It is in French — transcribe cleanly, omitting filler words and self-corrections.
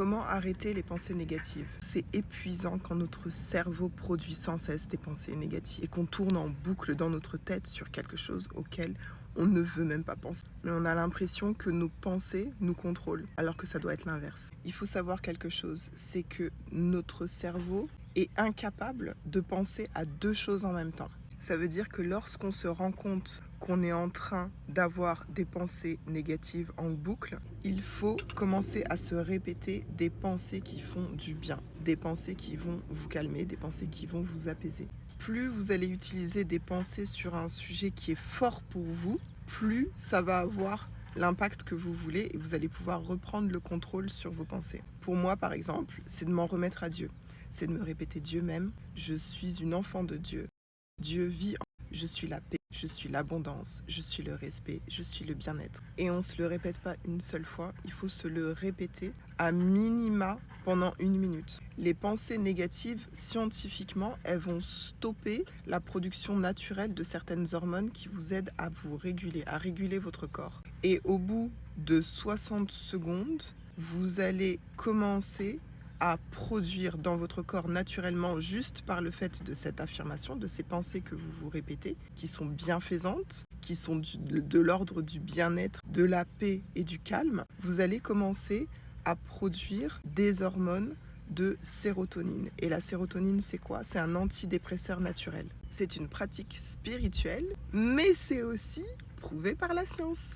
Comment arrêter les pensées négatives? C'est épuisant quand notre cerveau produit sans cesse des pensées négatives et qu'on tourne en boucle dans notre tête sur quelque chose auquel on ne veut même pas penser. Mais on a l'impression que nos pensées nous contrôlent, alors que ça doit être l'inverse. Il faut savoir quelque chose, c'est que notre cerveau est incapable de penser à deux choses en même temps. Ça veut dire que lorsqu'on se rend compte qu'on est en train d'avoir des pensées négatives en boucle, il faut commencer à se répéter des pensées qui font du bien, des pensées qui vont vous calmer, des pensées qui vont vous apaiser. Plus vous allez utiliser des pensées sur un sujet qui est fort pour vous, plus ça va avoir l'impact que vous voulez et vous allez pouvoir reprendre le contrôle sur vos pensées. Pour moi, par exemple, c'est de m'en remettre à Dieu. C'est de me répéter Dieu m'aime, je suis une enfant de Dieu. Dieu vit en moi. Je suis la paix, je suis l'abondance, je suis le respect, je suis le bien-être. Et on ne se le répète pas une seule fois, il faut se le répéter à minima pendant 1 minute. Les pensées négatives, scientifiquement, elles vont stopper la production naturelle de certaines hormones qui vous aident à vous réguler, à réguler votre corps. Et au bout de 60 secondes, vous allez commencer à produire dans votre corps naturellement juste par le fait de cette affirmation, de ces pensées que vous vous répétez, qui sont bienfaisantes, qui sont de l'ordre du bien-être, de la paix et du calme, vous allez commencer à produire des hormones de sérotonine. Et la sérotonine, c'est quoi? C'est un antidépresseur naturel. C'est une pratique spirituelle, mais c'est aussi prouvé par la science.